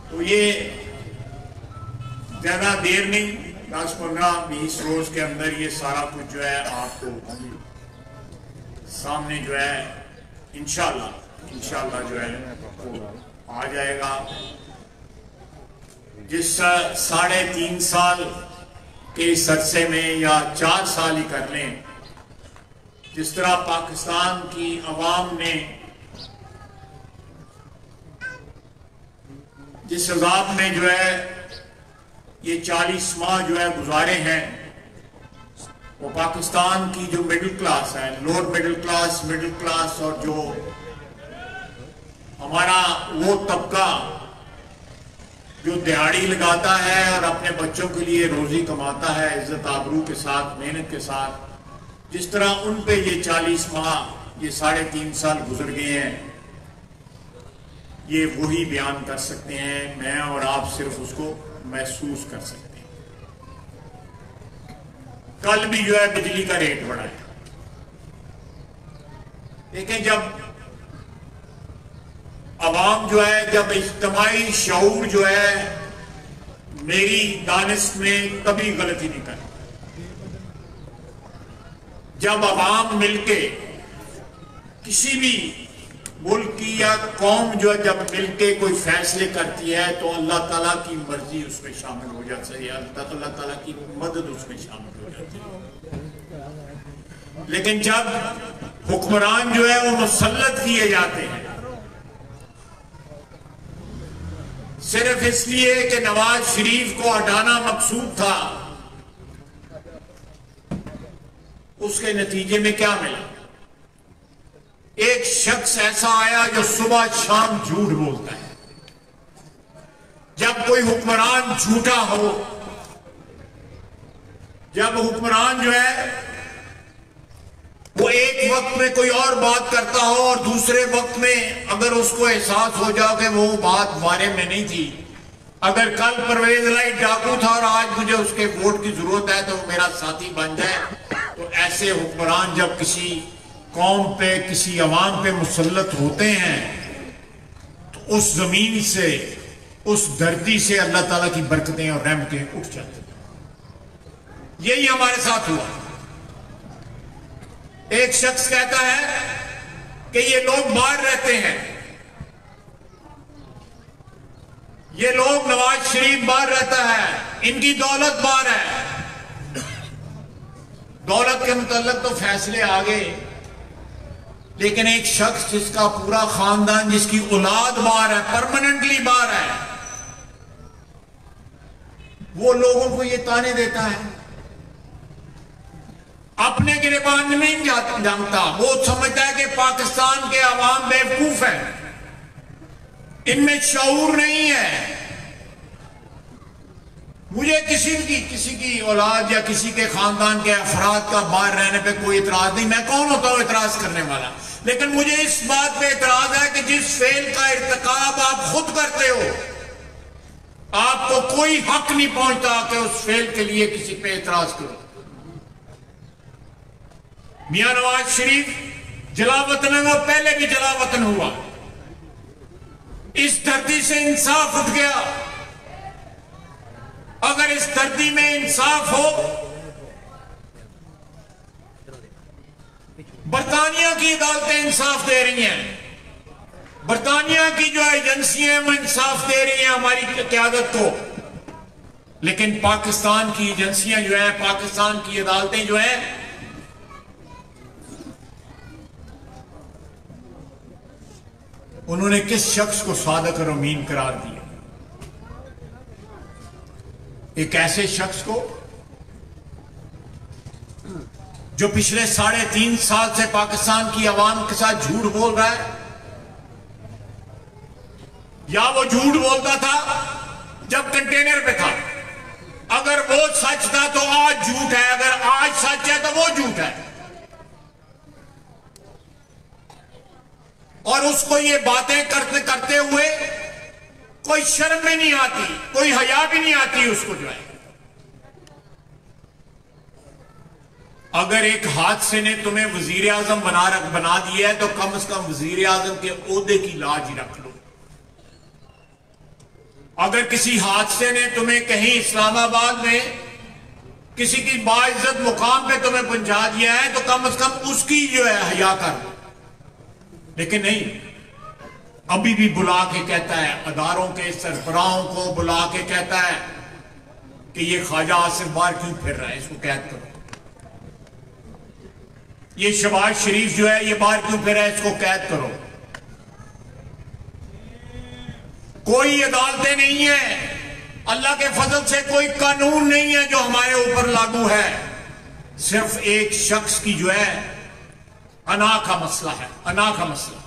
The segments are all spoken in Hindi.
तो ये ज्यादा देर नहीं, 10-15-20 रोज के अंदर ये सारा कुछ जो है आपको सामने जो है इंशाल्लाह जो है आ जाएगा। जिस 3.5 साल के इस अरसे में या 4 साल ही कर लें, जिस तरह पाकिस्तान की अवाम ने जिस अजाब में जो है ये 40 माह जो है गुजारे हैं, वो पाकिस्तान की जो मिडिल क्लास है, लोअर मिडिल क्लास और जो हमारा वो तबका जो दिहाड़ी लगाता है और अपने बच्चों के लिए रोजी कमाता है इज्जत आबरू के साथ, मेहनत के साथ, जिस तरह उन पे ये 40 माह ये 3.5 साल गुजर गए हैं, ये वही बयान कर सकते हैं। मैं और आप सिर्फ उसको महसूस कर सकते हैं। कल भी जो है बिजली का रेट बढ़ा है, लेकिन जब अवाम जो है, जब इज्तिमाई शऊर जो है मेरी दानिश में कभी गलती नहीं करती, जब अवाम मिलके किसी भी मुल्क की या कौम जो है जब मिलके कोई फैसले करती है तो अल्लाह ताला की मर्जी उसमें शामिल हो जाती है, अल्लाह ताला की मदद उसमें शामिल हो जाती है। लेकिन जब हुक्मरान जो है वो मुसल्लत किए जाते हैं सिर्फ इसलिए कि नवाज शरीफ को हटाना मकसूद था, उसके नतीजे में क्या मिला? एक शख्स ऐसा आया जो सुबह शाम झूठ बोलता है। जब कोई हुक्मरान झूठा हो, जब हुक्मरान जो है वो एक वक्त में कोई और बात करता हो और दूसरे वक्त में अगर उसको एहसास हो जाओ कि वो बात बारे में नहीं थी, अगर कल परवेज लाइट डाकू था और आज मुझे उसके वोट की जरूरत है तो मेरा साथी बन जाए, तो ऐसे हुक्मरान जब किसी कौम पे, किसी अवाम पे मुसल्लत होते हैं तो उस जमीन से, उस धरती से अल्लाह ताला की बरकतें और रहमतें उठ जाती हैं। यही हमारे साथ हुआ। एक शख्स कहता है कि ये लोग बाहर रहते हैं, ये लोग नवाज शरीफ बाहर रहता है, इनकी दौलत बाहर है। दौलत के मुतल्लिक तो फैसले आ गए, लेकिन एक शख्स जिसका पूरा खानदान, जिसकी औलाद बाहर है, परमानेंटली बाहर है, वो लोगों को ये ताने देता है। अपने गिरबान में नहीं जानता, वो समझता है कि पाकिस्तान के अवाम बेवकूफ है, इनमें शऊर नहीं है। मुझे किसी की औलाद या किसी के खानदान के अफराद का बाहर रहने पे कोई इतराज नहीं, मैं कौन होता हूं इतराज करने वाला, लेकिन मुझे इस बात पे इतराज है कि जिस फेल का इर्तिकाब आप खुद करते हो, आपको कोई हक नहीं पहुंचता कि उस फेल के लिए किसी पे इतराज करो। मियां नवाज शरीफ जलावतन है, वो पहले भी जलावतन हुआ। इस धरती से इंसाफ उठ गया। अगर इस धरती में इंसाफ हो, बरतानिया की अदालतें इंसाफ दे रही हैं, बरतानिया की जो एजेंसियां हैं वो इंसाफ दे रही हैं हमारी क़यादत को, लेकिन पाकिस्तान की एजेंसियां जो है, पाकिस्तान की अदालतें जो है, उन्होंने किस शख्स को सादिक और अमीन करार दिया? एक ऐसे शख्स को जो पिछले 3.5 साल से पाकिस्तान की आवाम के साथ झूठ बोल रहा है। या वो झूठ बोलता था जब कंटेनर पे था, अगर वो सच था तो आज झूठ है, अगर आज सच है तो वो झूठ है। और उसको ये बातें करते करते हुए कोई शर्म भी नहीं आती, कोई हया भी नहीं आती उसको जो है। अगर एक हादसे ने तुम्हें वजीर आजम बना दिया है तो कम से कम वजीर आजम के ओहदे की लाज ही रख लो। अगर किसी हादसे ने तुम्हें कहीं इस्लामाबाद में किसी की बाइज्जत मुकाम पे तुम्हें पहुंचा दिया है तो कम से कम उसकी जो है हया कर, लेकिन नहीं, अभी भी बुला के कहता है, अदारों के सरबराहों को बुला के कहता है कि ये ख्वाजा आसिफ बाहर क्यों फिर रहा है, इसको कैद करो। ये शहबाज शरीफ जो है ये बाहर क्यों फिर रहा है, इसको कैद करो। कोई अदालतें नहीं है, अल्लाह के फजल से कोई कानून नहीं है जो हमारे ऊपर लागू है। सिर्फ एक शख्स की जो है अना का मसला है, अना का मसला।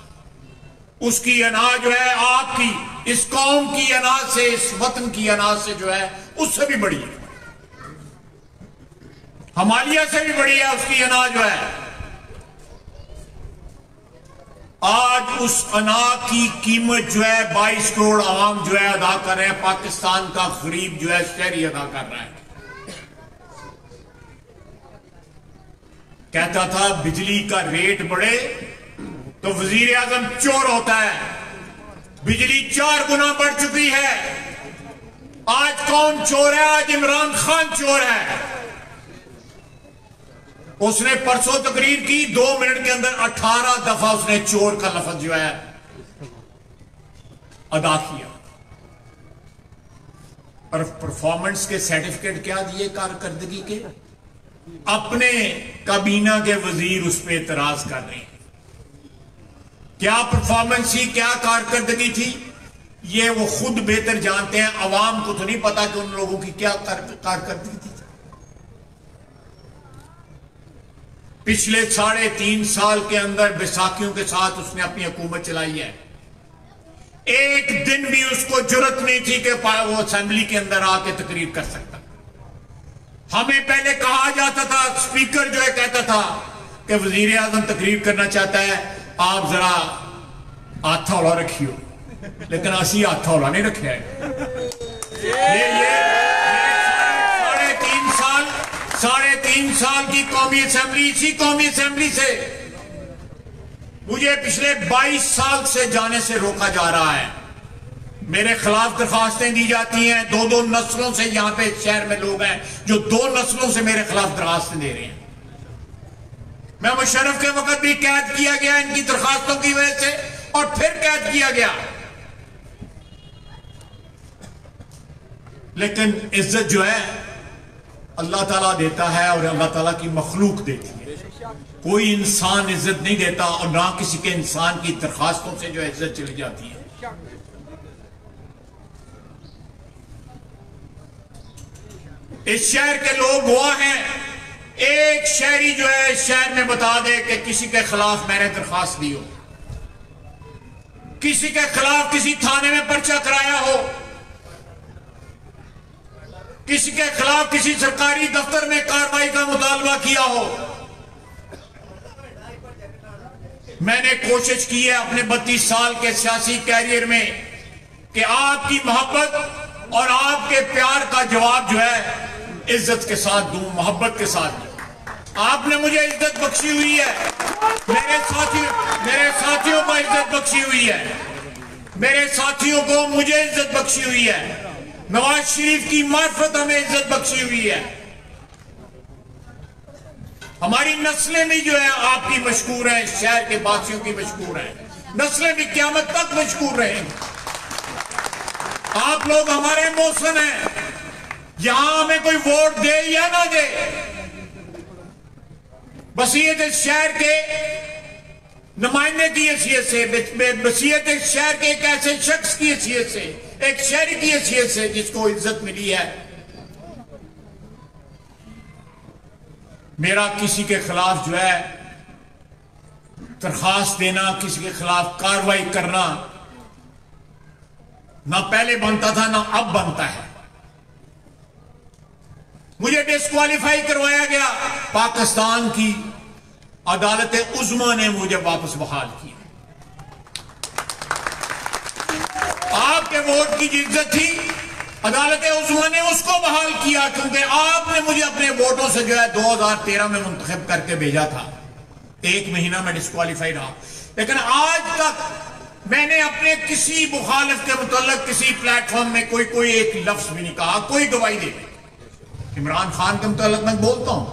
उसकी अना जो है आपकी इस कौम की अना से, इस वतन की अना से जो है उससे भी बड़ी है, हिमालय से भी बड़ी है उसकी अना जो है। आज उस अना की कीमत जो है 22 करोड़ आवाम जो है अदा कर रहे हैं, पाकिस्तान का गरीब जो है शहरी अदा कर रहा है। कहता था बिजली का रेट बढ़े तो वजीर आजम चोर होता है, बिजली 4 गुना बढ़ चुकी है। आज कौन चोर है? आज इमरान खान चोर है। उसने परसों तकरीर की, 2 मिनट के अंदर 18 दफा उसने चोर का लफ्ज जो है अदा किया। और परफॉर्मेंस के सर्टिफिकेट क्या दिए कारकर्दगी के? अपने काबीना के वजीर उस पर एतराज कर रहे हैं। क्या परफॉर्मेंस थी, क्या कारकर्दगी थी, ये वो खुद बेहतर जानते हैं। अवाम को तो नहीं पता कि उन लोगों की क्या कारकर्दगी थी। पिछले 3.5 साल के अंदर बैसाखियों के साथ उसने अपनी हुकूमत चलाई है। एक दिन भी उसको जुर्रत नहीं थी कि वो असेंबली के अंदर आके तकरीर कर सकता। हमें पहले कहा जाता था, स्पीकर जो है कहता था कि वजीर आजम तकरीर करना चाहता है, आप जरा हाथ हौला रखियो, लेकिन असी हाथ हौला नहीं रखे है। ये 3.5 साल की कौमी असेंबली, इसी कौमी असेंबली से मुझे पिछले 22 साल से जाने से रोका जा रहा है। मेरे खिलाफ दरखास्तें दी जाती हैं। 2-2 नस्लों से यहां पे शहर में लोग हैं जो 2 नस्लों से मेरे खिलाफ दरखास्तें दे रहे हैं। मैं मुशर्रफ के वक्त भी कैद किया गया इनकी दरखास्तों की वजह से, और फिर कैद किया गया। लेकिन इज्जत जो है अल्लाह ताला देता है और अल्लाह ताला की मखलूक देती है। कोई इंसान इज्जत नहीं देता और ना किसी के इंसान की दरखास्तों से जो इज्जत चली जाती है। इस शहर के लोग गवाह हैं। एक शहरी जो है शहर में बता दे कि किसी के खिलाफ मैंने दरखास्त दी हो, किसी के खिलाफ किसी थाने में पर्चा कराया हो, किसी के खिलाफ किसी सरकारी दफ्तर में कार्रवाई का मुतालबा किया हो। मैंने कोशिश की है अपने 32 साल के सियासी कैरियर में कि आपकी मोहब्बत और आपके प्यार का जवाब जो है इज्जत के साथ दूं, मोहब्बत के साथ दूं। आपने मुझे इज्जत बख्शी हुई है, मेरे साथियों को इज्जत बख्शी हुई है, मेरे साथियों को मुझे इज्जत बख्शी हुई है। नवाज शरीफ की मार्फत हमें इज्जत बख्शी हुई है। हमारी नस्लें भी जो है आपकी मशहूर है, शहर के वासियों की मशहूर है, नस्लें भी क़यामत तक मशहूर रहेंगी। आप लोग हमारे मोहसिन हैं, यहां हमें कोई वोट दे या ना दे, बसीयत इस शहर के नुमाइंदे की हैसियत से, बसीयत इस शहर के एक ऐसे शख्स की हैसियत से, एक शहरी की हैसियत से जिसको इज्जत मिली है, मेरा किसी के खिलाफ जो है दरखास्त देना, किसी के खिलाफ कार्रवाई करना ना पहले बनता था ना अब बनता है। मुझे डिस्क्वालीफाई करवाया गया, पाकिस्तान की अदालत उज़्मा ने मुझे वापस बहाल किया। आपके वोट की इज्जत थी, अदालत उज़्मा ने उसको बहाल किया क्योंकि आपने मुझे अपने वोटों से जो है 2013 में मुंतखब करके भेजा था। 1 महीना में डिस्क्वालीफाई रहा, लेकिन आज तक मैंने अपने किसी मुखालिफ के मुतल्लिक किसी प्लेटफॉर्म में कोई एक लफ्ज भी नहीं कहा, कोई गवाही दे। इमरान खान के मुतल्लिक मैं बोलता हूं,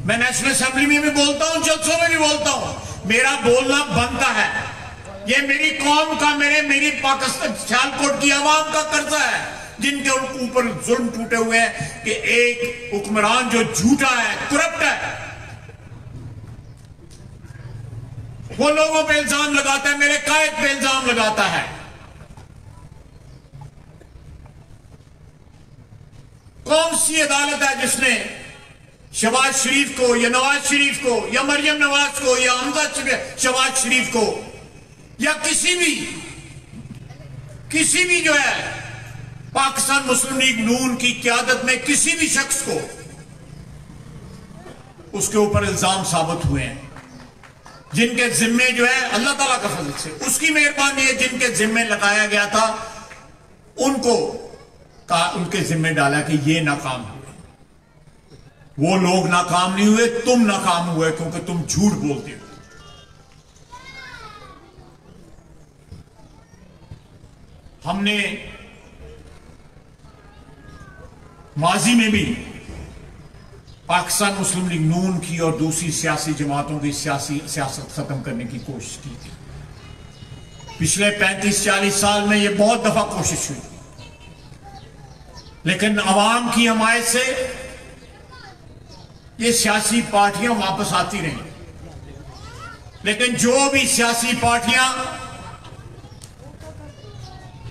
मैं नेशनल असेंबली में भी बोलता हूं, जलसों में भी बोलता हूं, मेरा बोलना बनता है। ये मेरी कौम का, मेरी पाकिस्तान सियालकोट की आवाम का कर्जा है, जिनके ऊपर जुल्म टूटे हुए हैं कि एक हुक्मरान जो झूठा है, करप्ट है, वो लोगों पे इल्जाम लगाता है, मेरे कायद पे इल्जाम लगाता है। कौन सी अदालत है जिसने शहबाज शरीफ को या नवाज शरीफ को या मरियम नवाज को या हमजा शहबाज शरीफ को या किसी भी जो है पाकिस्तान मुस्लिम लीग नून की क़यादत में किसी भी शख्स को उसके ऊपर इल्जाम साबित हुए हैं, जिनके जिम्मे जो है अल्लाह ताला का फजल से उसकी मेहरबानी है, जिनके जिम्मे लगाया गया था उनके जिम्मे डाला कि ये नाकाम हुए। वो लोग नाकाम नहीं हुए, तुम नाकाम हुए क्योंकि तुम झूठ बोलते हो। हमने माजी में भी पाकिस्तान मुस्लिम लीग नून की और दूसरी सियासी जमातों की सियासत खत्म करने की कोशिश की थी। पिछले 35-40 साल में यह बहुत दफा कोशिश हुई, लेकिन अवाम की हमायत से ये सियासी पार्टियां वापस आती रही। लेकिन जो भी सियासी पार्टियां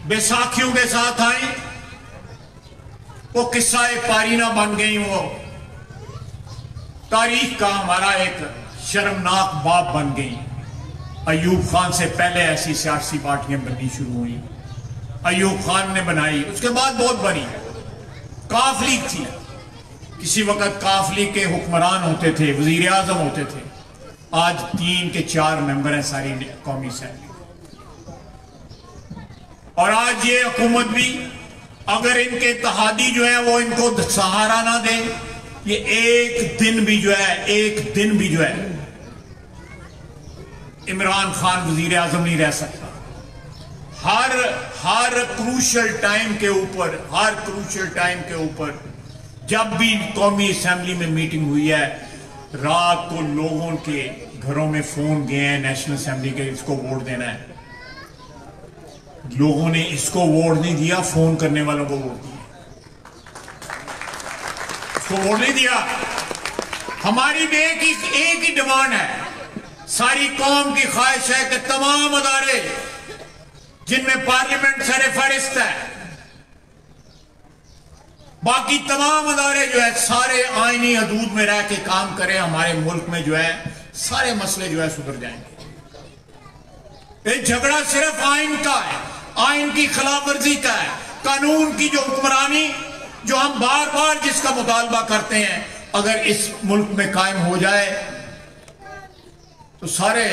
बैसाखियों के साथ आई, वो किस्सा पारीना बन गई, वो तारीख का हमारा एक शर्मनाक बाब बन गई। अयूब खान से पहले ऐसी सियासी पार्टियां बननी शुरू हुई, अयूब खान ने बनाई, उसके बाद बहुत बनी। काफ लीग थी, किसी वक्त काफ लीग के हुक्मरान होते थे, वजीर आजम होते थे, आज 3 के 4 मेंबर हैं सारी कौमी असेंबली। और आज ये हुकूमत भी अगर इनके इत्तेहादी जो है वो इनको सहारा ना दे, ये एक दिन भी जो है इमरान खान वजीर आजम नहीं रह सकता। हर क्रूशल टाइम के ऊपर जब भी कौमी असेंबली में मीटिंग हुई है, रात को लोगों के घरों में फोन गए हैं नेशनल असेंबली के, इसको वोट देना है। लोगों ने इसको वोट नहीं दिया, फोन करने वालों को वोट दिया, इसको वोट नहीं दिया। हमारी एक ही डिमांड है, सारी कौम की ख्वाहिश है कि तमाम अदारे जिनमें पार्लियामेंट सरफहरिस्त है, बाकी तमाम अदारे जो है सारे आईनी हदूद में रह के काम करें। हमारे मुल्क में जो है सारे मसले जो है सुधर जाएंगे। ये झगड़ा सिर्फ आइन का है, आइन की खिलाफ वर्जी का है, कानून की जो हुक्मरानी जो हम बार बार जिसका मुतालबा करते हैं, अगर इस मुल्क में कायम हो जाए तो सारे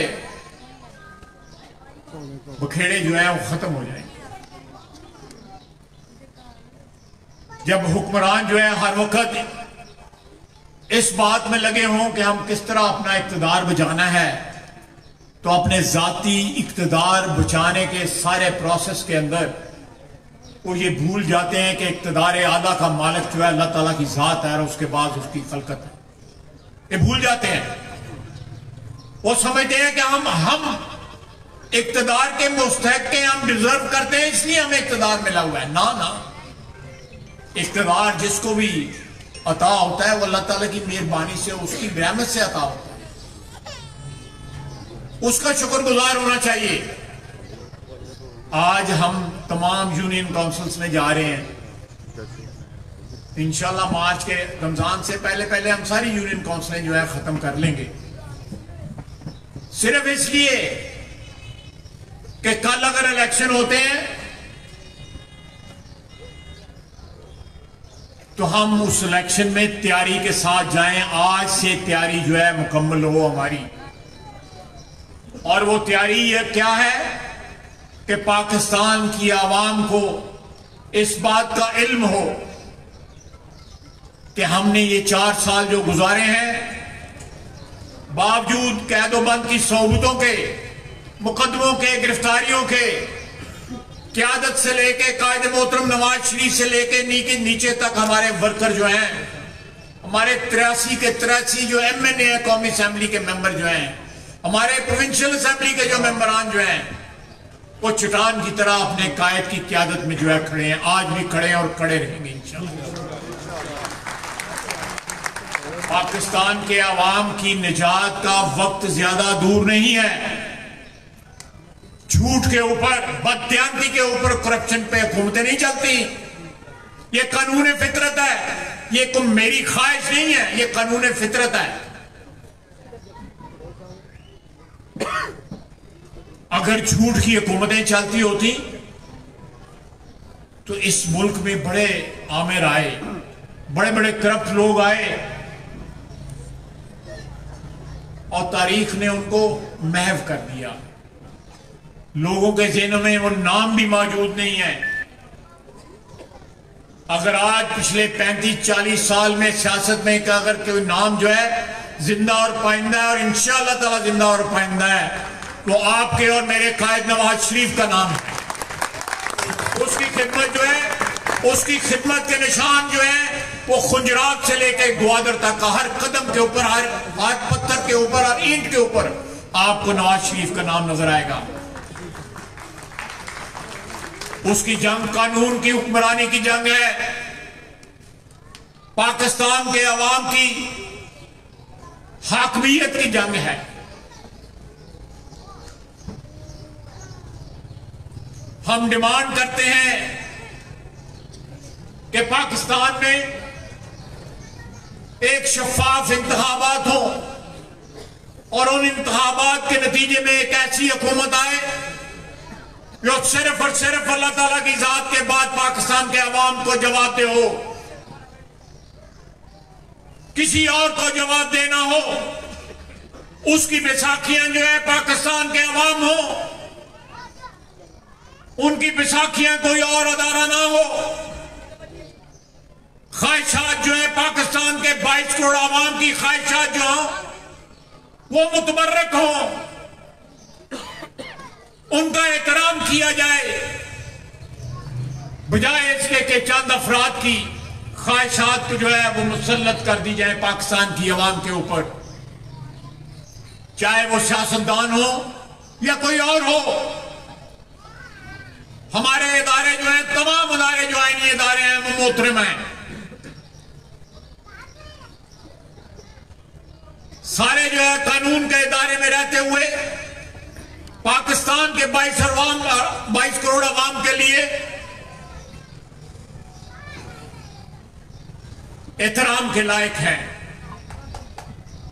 बखेड़े जो है वो खत्म हो जाएंगे। जब हुक्मरान जो है हर वक्त इस बात में लगे हों कि हम किस तरह अपना इक्तदार बचाना है, तो अपने जाती इक्तदार बचाने के सारे प्रोसेस के अंदर वो ये भूल जाते हैं कि इक्तदार आला का मालिक जो है अल्लाह ताला की जात है और उसके बाद उसकी खलकत है। ये भूल जाते हैं, वो समझते हैं कि हम इक्तदार के मुस्तहक के, हम डिजर्व करते हैं इसलिए हमें इक्तदार मिला हुआ है। ना, इक्तदार जिसको भी अता होता है वो अल्लाह ताला की मेहरबानी से, उसकी रहमत से अता होता है, उसका शुक्रगुजार होना चाहिए। आज हम तमाम यूनियन काउंसिल्स में जा रहे हैं, इंशाल्लाह मार्च के रमजान से पहले हम सारी यूनियन काउंसिलें जो है खत्म कर लेंगे, सिर्फ इसलिए कि कल अगर इलेक्शन होते हैं तो हम उस इलेक्शन में तैयारी के साथ जाएं। आज से तैयारी जो है मुकम्मल हो हमारी, और वो तैयारी ये क्या है कि पाकिस्तान की आवाम को इस बात का इल्म हो कि हमने ये 4 साल जो गुजारे हैं, बावजूद कैदोबंद की सोबतों के, मुकदमों के, गिरफ्तारियों के, क़यादत से लेके कायद मोहतरम नवाज शरीफ से लेके नीचे तक हमारे वर्कर जो हैं, हमारे 83 के 83 जो MNA है, कौमी असेंबली के मेंबर जो हैं, हमारे प्रोविंशियल असेंबली के जो मेंबरान जो हैं, वो चट्टान की तरह अपने कायद की क़यादत में जो है खड़े हैं, आज भी खड़े हैं और खड़े रहेंगे इंशाअल्लाह। पाकिस्तान के अवाम की निजात का वक्त ज्यादा दूर नहीं है। झूठ के ऊपर, बददियांती के ऊपर, करप्शन पे हुकूमतें नहीं चलती। ये कानून फितरत है, ये कोई मेरी ख्वाहिश नहीं है, ये कानून फितरत है। अगर झूठ की हुकूमतें चलती होती तो इस मुल्क में बड़े आमिर आए, बड़े बड़े करप्ट लोग आए और तारीख ने उनको महव कर दिया। लोगों के ज़हनों में वो नाम भी मौजूद नहीं है। अगर आज पिछले 35-40 साल में सियासत में का अगर कोई नाम जो है जिंदा और पाइंदा है, और इंशाअल्लाह ताला जिंदा और पाइंदा है, तो आपके और मेरे कायद नवाज शरीफ का नाम है। उसकी खिदमत जो है, उसकी खिदमत के निशान जो है, वो खुंजरात से लेकर ग्वादर तक हर कदम के ऊपर, हर पत्थर के ऊपर, हर ईंट के ऊपर आपको नवाज शरीफ का नाम नजर आएगा। उसकी जंग कानून की हुक्मरानी की जंग है, पाकिस्तान के अवाम की हाकमियत की जंग है। हम डिमांड करते हैं कि पाकिस्तान में एक शफाफ इंतखाबात हो और उन इंतखाबात के नतीजे में एक ऐसी हुकूमत आए जो सिर्फ और सिर्फ अल्लाह ताला की जात के बाद पाकिस्तान के अवाम को जवाब दे हो, किसी और को जवाब देना हो। उसकी बैसाखियां जो है पाकिस्तान के अवाम हो, उनकी बैसाखियां कोई और अदारा ना हो। ख्वाहिशात जो है पाकिस्तान के 22 करोड़ अवाम की ख्वाहिशात जो हो वो मुतबर्रक हो, उनका एहतराम किया जाए, बजाय इसके कि चंद अफराद की ख्वाहिशात जो है वो मुसल्लत कर दी जाए पाकिस्तान की अवाम के ऊपर, चाहे वो सियासतदान हो या कोई और हो। हमारे इदारे जो हैं, तमाम इदारे जो आईनी इदारे हैं, वो मोहतरम हैं। सारे जो है कानून के इदारे में रहते हुए पाकिस्तान के 22 करोड़ अवाम के लिए एहतराम के लायक हैं।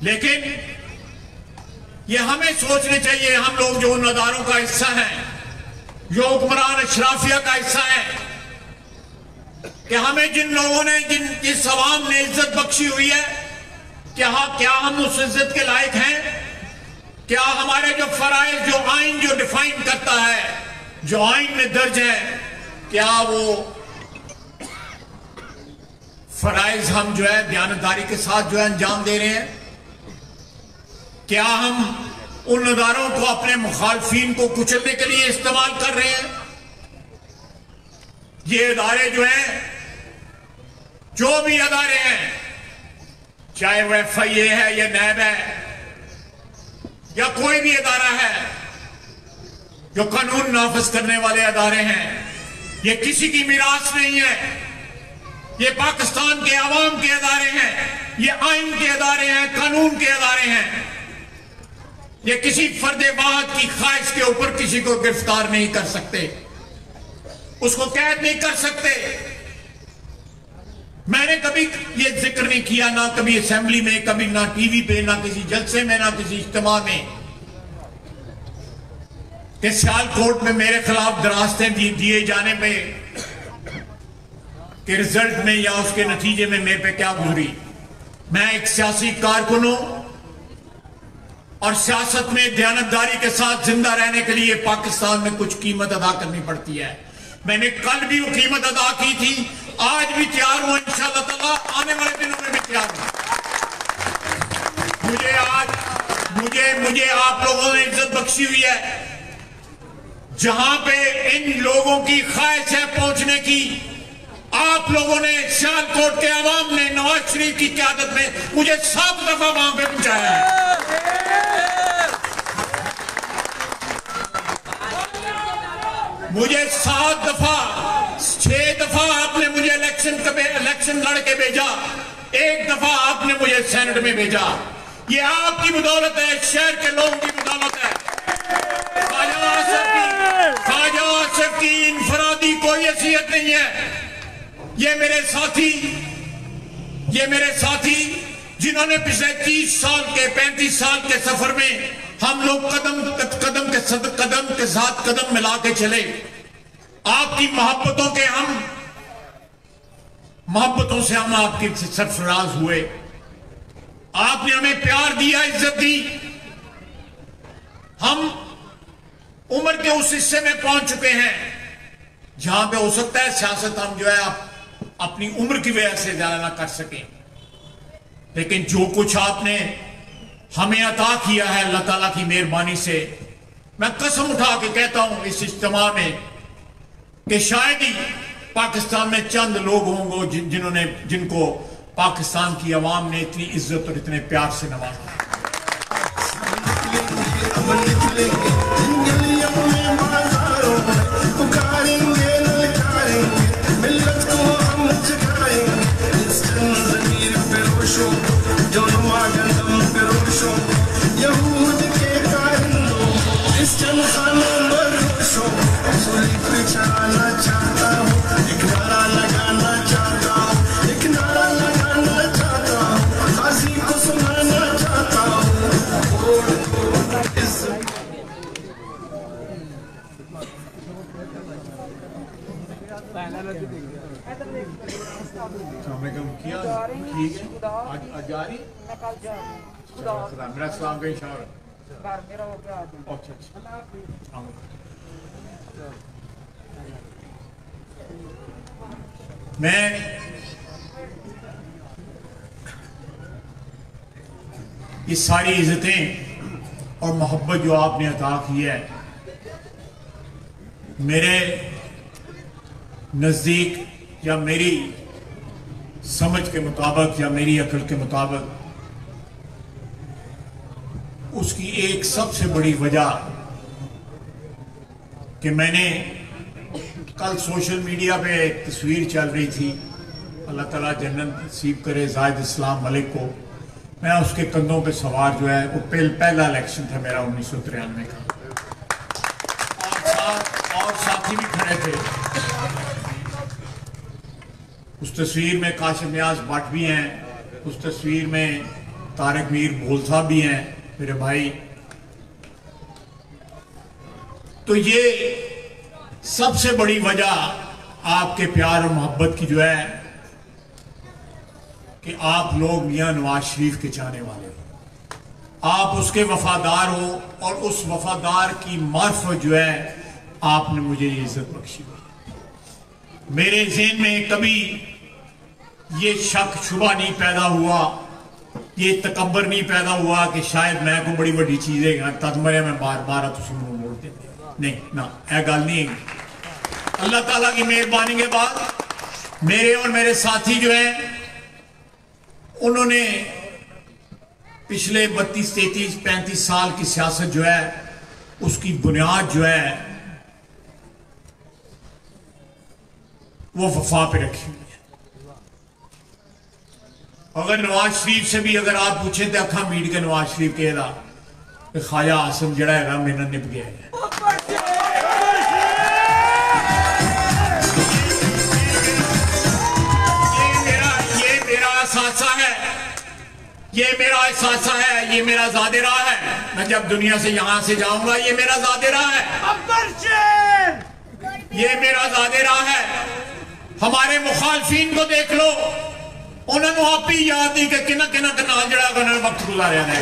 लेकिन ये हमें सोचने चाहिए, हम लोग जो उन अदारों का हिस्सा हैं, जो हुक्मरान अशराफिया का हिस्सा है, कि हमें जिन लोगों ने, जिस अवाम ने इज्जत बख्शी हुई है, क्या हम उस इज्जत के लायक हैं? क्या हमारे जो फराइज, जो आइन जो डिफाइन करता है, जो आइन में दर्ज है, क्या वो फराइज हम जो है दयानतदारी के साथ जो है अंजाम दे रहे हैं? क्या हम उन अदारों को अपने मुखालफिन को कुचलने के लिए इस्तेमाल कर रहे हैं? ये अदारे जो हैं, जो भी अदारे हैं, चाहे वह FIA है या नैब है या कोई भी अदारा है, जो कानून नाफिज करने वाले अदारे हैं, ये किसी की मिरास नहीं है। ये पाकिस्तान के अवाम के अदारे हैं, ये आइन के अदारे हैं, कानून के अदारे हैं। ये किसी फर्दे वाहद की ख्वाहिश के ऊपर किसी को गिरफ्तार नहीं कर सकते, उसको कैद नहीं कर सकते। मैंने कभी ये जिक्र नहीं किया, ना कभी असेंबली में, कभी ना टीवी पे, ना किसी जलसे में, ना किसी इज्तिमा में, कि सियालकोट में मेरे खिलाफ दरास्तें दिए जाने में के रिजल्ट में या उसके नतीजे में मेरे पे क्या गुजरी। मैं एक सियासी कारकुन हूं और सियासत में दयानतदारी के साथ जिंदा रहने के लिए पाकिस्तान में कुछ कीमत अदा करनी पड़ती है। मैंने कल भी वो कीमत अदा की थी, आज भी तैयार हूं, इंशाअल्लाह ताला आने वाले दिनों में भी तैयार हूं। मुझे आप लोगों ने इज्जत बख्शी हुई है, जहां पे इन लोगों की ख्वाहिश है पहुंचने की, आप लोगों ने, सियालकोट के अवाम ने नवाज शरीफ की क़यादत में मुझे 7 दफा वहां पे पहुंचाया है। मुझे 7 दफा, 6 दफा आपने मुझे इलेक्शन लड़के भेजा, 1 दफा आपने मुझे सेनेट में भेजा। ये आपकी बदौलत है, शहर के लोगों की बदौलत है। ख्वाजा आसिफ की इनफरादी कोई हैसियत नहीं है। ये मेरे साथी जिन्होंने पिछले 30 साल के 35 साल के सफर में हम लोग कदम के साथ कदम मिला के चले। आपकी मोहब्बतों से हम आपके सरफराज हुए। आपने हमें प्यार दिया, इज्जत दी। हम उम्र के उस हिस्से में पहुंच चुके हैं जहां पे हो सकता है सियासत हम जो है अपनी उम्र की वजह से ज्यादा ना कर सकें, लेकिन जो कुछ आपने हमें अता किया है अल्लाह ताला की मेहरबानी से, मैं कसम उठा के कहता हूं इस इज्तिमा में कि शायद ही पाकिस्तान में चंद लोग होंगे जिनको पाकिस्तान की आवाम ने इतनी इज्जत और इतने प्यार से नवाजा। मेरा सलाम का इशारा। मैं ये सारी इज्जतें और मोहब्बत जो आपने अता की है, मेरे नज़दीक या मेरी समझ के मुताबिक या मेरी अकल के मुताबिक उसकी एक सबसे बड़ी वजह कि मैंने कल सोशल मीडिया पे एक तस्वीर चल रही थी, अल्लाह ताला जन्नत नसीब करे जाहिद इस्लाम मलिक को, मैं उसके कंधों पे सवार जो है, वो पहला इलेक्शन था मेरा 1993 का, और साथी भी खड़े थे। उस तस्वीर में काशिफ नियाज भट्ट भी हैं, उस तस्वीर में तारिक मीर बोल साहब भी हैं, मेरे भाई। तो ये सबसे बड़ी वजह आपके प्यार और मोहब्बत की जो है कि आप लोग मियां नवाज शरीफ के चाहने वाले हो, आप उसके वफादार हो, और उस वफादार की मार्फत जो है आपने मुझे ये इज्जत बख्शी हुई। मेरे ज़हन में कभी ये शक शुबा नहीं पैदा हुआ, ये तकब्बर नहीं पैदा हुआ कि शायद मैं को बड़ी बड़ी चीजें तद मरे मैं बार बार मुंह मोड़ देते, नहीं ना, यह गल नहीं। अल्लाह ताला की मेहरबानी के बाद मेरे और मेरे साथी जो हैं उन्होंने पिछले 32, 33, 35 साल की सियासत जो है उसकी बुनियाद जो है वो वफा पे रखी हुई है। अगर नवाज शरीफ से भी अगर आप पूछे तो अखा मीट के नवाज शरीफ कहेगा कि ख्वाजा आसिम जड़ा है मेरा निप गया है। ये मेरा एहसास है, ये मेरा ज़ादे राह है। मैं जब दुनिया से यहां से जाऊंगा ये मेरा ज़ादे राह है, ये मेरा ज़ादे राह है। हमारे मुखालफीन को देख लो, उन्होंने आप ही याद नहीं कि किना किना के नाल जड़ा उन्होंने वक्त गुजारिया है।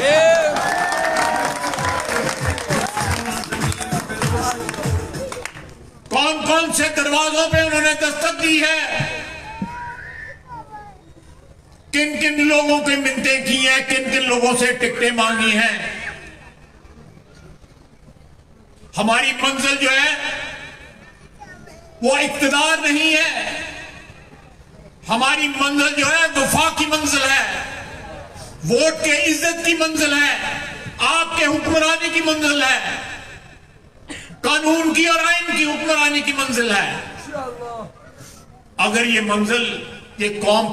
कौन कौन से दरवाजों पे उन्होंने दस्तक दी है, किन किन लोगों की मिन्नतें की हैं, किन किन लोगों से टिकटें मांगी हैं। हमारी मंजिल जो है वो इक्तदार नहीं है, हमारी मंजिल जो है वफा की मंजिल है, वोट के इज्जत की मंजिल है, आपके हुक्मरानी की मंजिल है, कानून की और आइन की हुक्मरानी की मंजिल है। अगर ये मंजिल ये कौम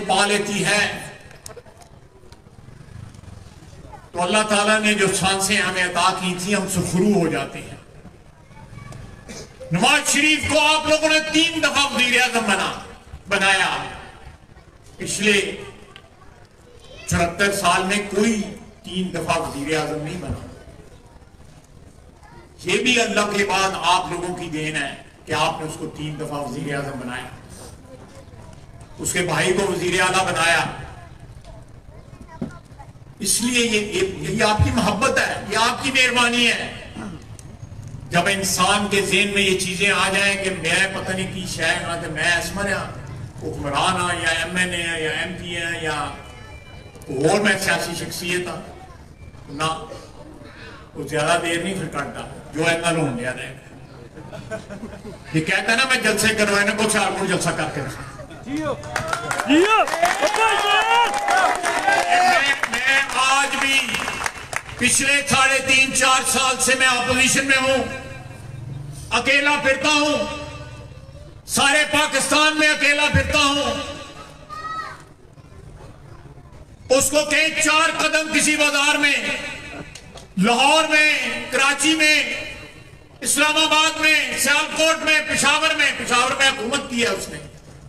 पा लेती है तो अल्लाह ताला ने जो सांसें हमें अता की थी हम सुखरू हो जाते हैं। नवाज शरीफ को आप लोगों ने 3 दफा वज़ीर आज़म बनाया। पिछले 74 साल में कोई 3 दफा वज़ीर आज़म नहीं बना। ये भी अल्लाह के बाद आप लोगों की देन है कि आपने उसको 3 दफा वज़ीर आज़म बनाया, उसके भाई को वज़ीर आला बनाया। इसलिए ये आपकी मोहब्बत है, ये आपकी मेहरबानी है। जब इंसान के ज़हन में ये चीजें आ जाएं कि मैं पता नहीं की शायद ना तो मैं इसमें हुक्मरान हाँ या MNA है या MP है या और मैं सियासी शख्सियत हाँ ना, वो ज्यादा देर नहीं फिर काटता जो ऐसा लोन दिया रहेगा। ये कहता है ना मैं जलसे करवाए ना कुछ और जलसा करके मैं आज भी पिछले 3.5-4 साल से मैं अपोजिशन में हूं, अकेला फिरता हूं, सारे पाकिस्तान में अकेला फिरता हूं। उसको कहीं 4 कदम किसी बाजार में, लाहौर में, कराची में, इस्लामाबाद में, सियालकोट में, पेशावर में हुकूमत की है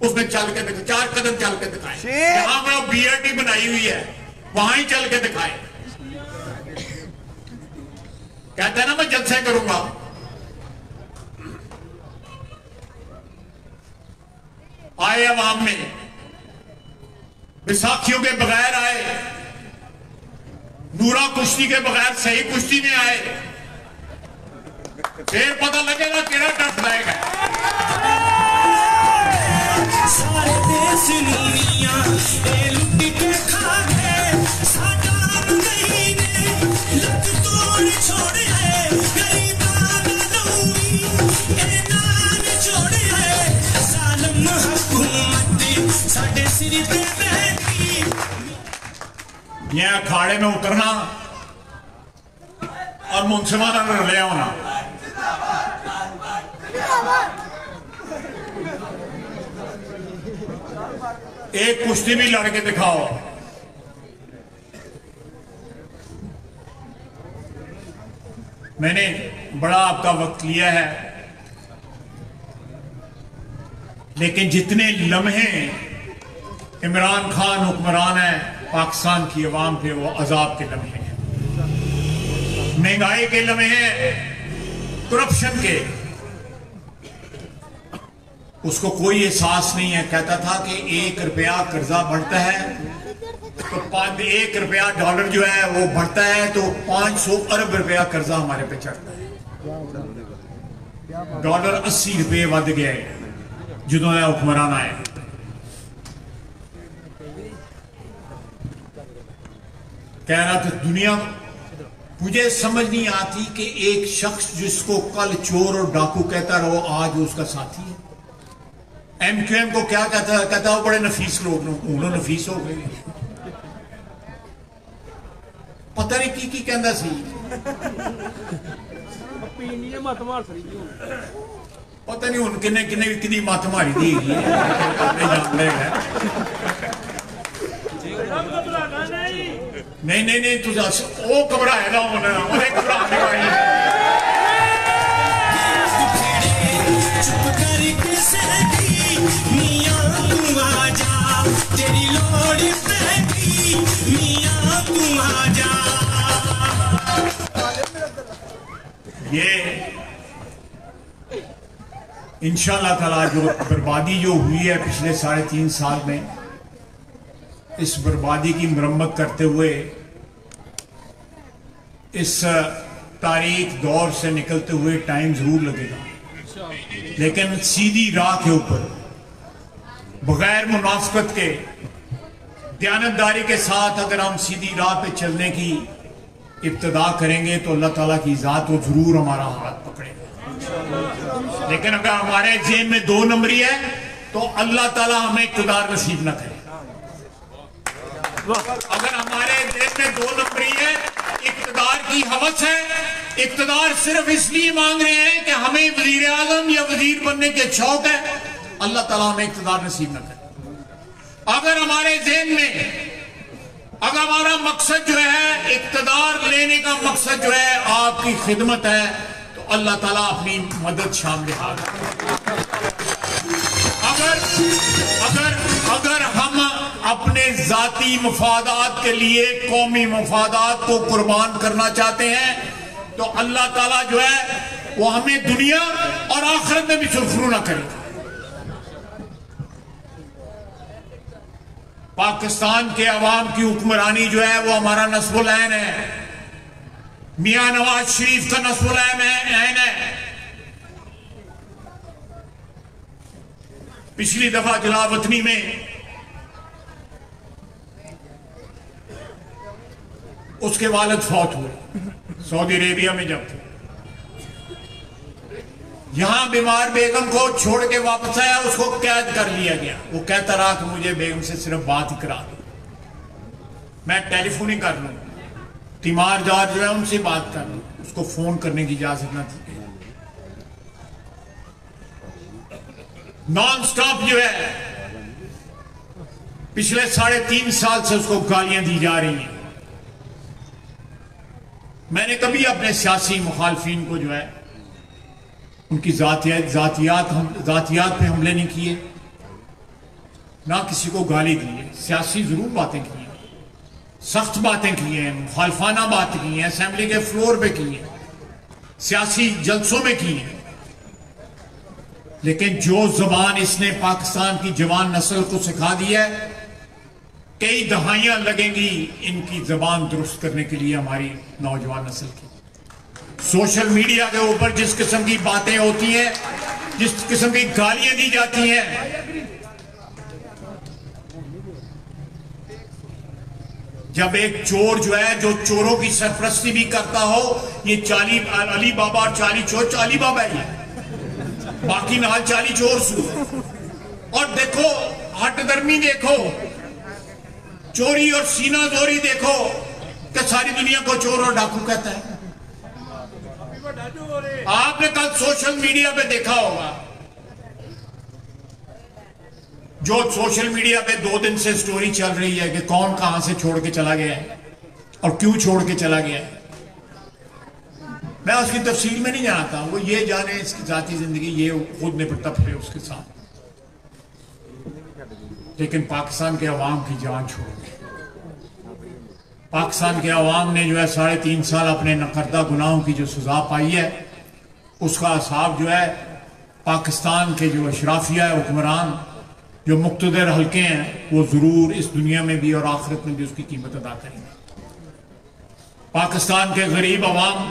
उसने चल के दिखाए, 4 कदम चल के दिखाए। जहां वो BRT बनाई हुई है वहां ही चल के दिखाए। कहता है ना मैं जलसे करूंगा। आए अवाम में, विसाखियों के बगैर आए, नूरा कुश्ती के बगैर सही कुश्ती में आए, फिर पता लगेगा केड़ा टफ लाएगा। सारे देश लुट के खा गए, साडा नहीं ने लत तोड़ छोड़ है, गरीबां नौवी ए नाल छोड़ है, जालिम हुकूमत साडे सिर पे बैठी। ये अखाड़े में उतरना और मुंसमाना रलिया होना, एक कुश्ती भी लड़ के दिखाओ। मैंने बड़ा आपका वक्त लिया है, लेकिन जितने लम्हे इमरान खान हुक्मरान है पाकिस्तान की अवाम पे, वो अजाब के लम्हे हैं, महंगाई के लम्हे हैं, करप्शन के। उसको कोई एहसास नहीं है। कहता था कि 1 रुपया कर्जा बढ़ता है तो 1 रुपया डॉलर जो है वो बढ़ता है तो 500 अरब रुपया कर्जा हमारे पे चढ़ता है। डॉलर 80 रुपये बढ़ गया है जो है हुक्मरान आए। कह रहा था दुनिया, मुझे समझ नहीं आती कि एक शख्स जिसको कल चोर और डाकू कहता रहो आज उसका साथी है। MQM को क्या कहता वो बड़े नफीस लोग उन्होंने नफीस हो गए, पता नहीं की कहता सी, पता नहीं हूं किन्ने मत मारी दी नहीं तुझा वो घबराएगा उन्हें घबराने वाली तेरी लोड़ पैगी मियां तू आजा। ये इंशाअल्लाह ताला जो बर्बादी जो हुई है पिछले 3.5 साल में, इस बर्बादी की मरम्मत करते हुए इस तारीख दौर से निकलते हुए टाइम जरूर लगेगा, लेकिन सीधी राह के ऊपर बगैर मुनाफकत के, दयानतदारी के साथ अगर हम सीधी राह पे चलने की इब्तिदा करेंगे तो अल्लाह ताला की ज़ात वो जरूर हमारा हाथ पकड़ेगा। लेकिन अगर हमारे जेब में 2 नंबरी है तो अल्लाह ताला हमें इक़्तिदार नसीब ना करे। अगर हमारे जेब में 2 नंबरी है, इक़्तिदार की हवस है, इक़्तिदार सिर्फ इसलिए मांग रहे हैं कि हमें वज़ीर आज़म या वज़ीर बनने के शौक है, अल्लाह ताला हमें इक़्तिदार नसीब ना करे। अगर हमारे ज़हन में, अगर हमारा मकसद जो है इक़्तिदार लेने का मकसद जो है आपकी खिदमत है, तो अल्लाह ताला अपनी मदद शामिल हाजिर। अगर हम अपने जाती मफादात के लिए कौमी मफादात को कुर्बान करना चाहते हैं, तो अल्लाह ताला जो है वो हमें दुनिया और आखिरत में भी सुरखरू ना करे। पाकिस्तान के अवाम की हुक्मरानी जो है वो हमारा नस्बुल ऐन है, मियां नवाज शरीफ का नस्बुल ऐन है। पिछली दफा जलावतनी में उसके वालिद फौत हुए, सऊदी अरेबिया में जब थे। यहां बीमार बेगम को छोड़ के वापस आया, उसको कैद कर लिया गया। वो कहता रहा कि मुझे बेगम से सिर्फ बात ही करा दो, मैं टेलीफोन ही कर लूं, तीमारदार जो है उनसे बात कर लूं। उसको फोन करने की इजाजत ना थी। नॉन स्टॉप जो है पिछले 3.5 साल से उसको गालियां दी जा रही हैं। मैंने कभी अपने सियासी मुखालफिन को जो है उनकी जातियात पे हमले नहीं किए, ना किसी को गाली दी है। सियासी जरूर बातें की हैं, सख्त बातें की हैं, मुखालफाना बातें की हैं, असेंबली के फ्लोर पे की हैं, सियासी जलसों में की हैं। लेकिन जो जबान इसने पाकिस्तान की जवान नस्ल को सिखा दी है, कई दहाइयां लगेंगी इनकी जबान दुरुस्त करने के लिए हमारी नौजवान नस्ल की। सोशल मीडिया के ऊपर जिस किस्म की बातें होती हैं, जिस किस्म की गालियां दी जाती हैं, जब एक चोर जो है, जो चोरों की सरपरस्ती भी करता हो, ये 40 अली बाबा और 40 चोर, 40 बाबा ही है, बाकी नाल 40 चोर सू। और देखो हट दर्मी देखो, चोरी और सीना जोरी देखो कि सारी दुनिया को चोर और डाकू कहता है। आपने कल सोशल मीडिया पे देखा होगा, जो सोशल मीडिया पे 2 दिन से स्टोरी चल रही है कि कौन कहां से छोड़ के चला गया है और क्यों छोड़ के चला गया है। मैं उसकी तफसील में नहीं जानता, वो ये जाने इसकी जाती जिंदगी, ये खुद निपटता फिरे उसके साथ। लेकिन पाकिस्तान के अवाम की जान छोड़ दी। पाकिस्तान के अवाम ने जो है 3.5 साल अपने नकरदा गुनाहों की जो सजा पाई है, उसका हिसाब जो है पाकिस्तान के जो अशराफिया है, हुक्मरान, जो मुक्तदर हल्के हैं, वो जरूर इस दुनिया में भी और आखिरत में भी उसकी कीमत अदा करेंगे। पाकिस्तान के गरीब अवाम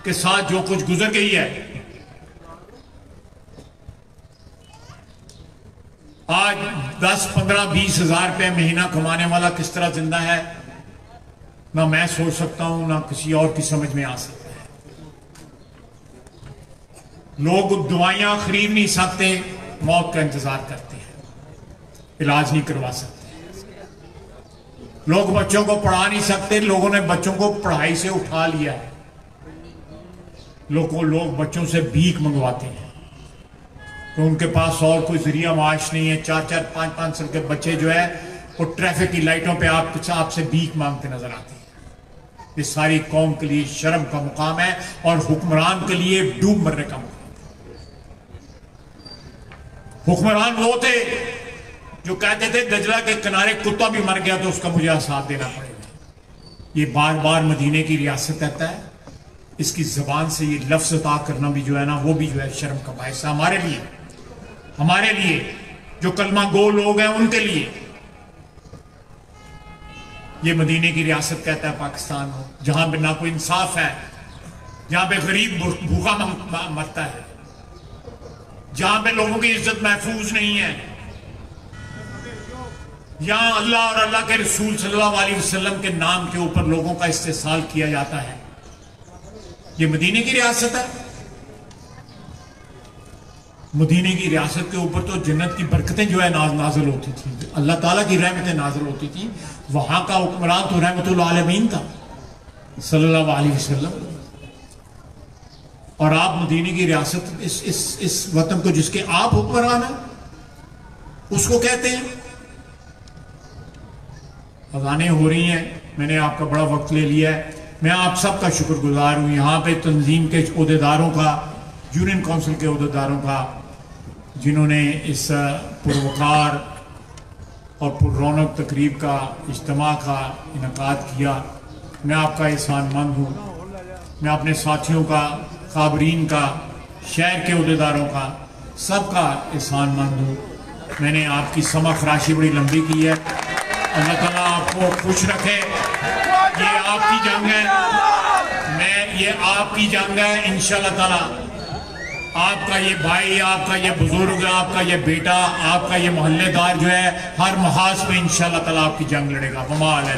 के साथ जो कुछ गुजर गई है, आज 10, 15, 20 हजार रुपये महीना कमाने वाला किस तरह जिंदा है, ना मैं सोच सकता हूं, ना किसी और की समझ में आ सकता है। लोग दवाइयां खरीद नहीं सकते, मौत का इंतजार करते हैं, इलाज नहीं करवा सकते। लोग बच्चों को पढ़ा नहीं सकते, लोगों ने बच्चों को पढ़ाई से उठा लिया है। लोग बच्चों से भीख मंगवाते हैं, तो उनके पास और कोई जरिया माश नहीं है। 4-4, 5-5 साल के बच्चे जो है वो ट्रैफिक की लाइटों पे आपसे भीख मांगते नजर आते हैं। ये सारी कौम के लिए शर्म का मुकाम है और हुक्मरान के लिए डूब मरने का मुकाम है। हुक्मरान वो थे जो कहते थे दजला के किनारे कुत्ता भी मर गया तो उसका मुझे साथ देना पड़ेगा। ये बार बार मदीने की रियासत कहता है, इसकी जबान से ये लफ्ज अता करना भी जो है ना, वो भी जो है शर्म का बायस है हमारे लिए जो कलमा गो लोग हैं, उनके लिए। ये मदीने की रियासत कहता है पाकिस्तान को, जहां पे ना कोई इंसाफ है, जहां पे गरीब भूखा मरता है, जहां पे लोगों की इज्जत महफूज नहीं है। यहां अल्लाह और अल्लाह के रसूल सल्लल्लाहु अलैहि वसल्लम के नाम के ऊपर लोगों का इस्तेसाल किया जाता है। ये मदीने की रियासत है। मदीने की रियासत के ऊपर तो जन्नत की बरकतें जो है नाजिल होती थी, अल्लाह ताला की रहमतें नाजिल होती थी। वहां का हुक्मरान तो रहमतुल आलमीन था सल्लल्लाहु अलैहि वसल्लम। और आप मदीने की रियासत, इस वतन को जिसके आप हुक्मरान हैं, उसको कहते हैं। अज़ानें हो रही हैं, मैंने आपका बड़ा वक्त ले लिया है। मैं आप सबका शुक्रगुजार हूँ, यहाँ पे तंजीम के अहदेदारों का, यूनियन काउंसिल के अहदेदारों का, जिन्होंने इस पुरवकार और पुररौनक तकरीब का, इज्तिमा का इनेकाद किया। मैं आपका एहसानमंद हूँ। मैं अपने साथियों का, खाबरीन का, शहर के अहदेदारों का, सबका एहसानमंद हूँ। मैंने आपकी समा खराशी बड़ी लंबी की है। अल्लाह ताला आपको खुश रखे। ये आपकी जंग है, ये आपकी जंग है। इंशाअल्लाह ताला आपका ये भाई, आपका ये बुजुर्ग, आपका ये बेटा, आपका ये मोहल्लेदार जो है, हर महाज में इंशाअल्लाह ताला आपकी जंग लड़ेगा। कमाल है।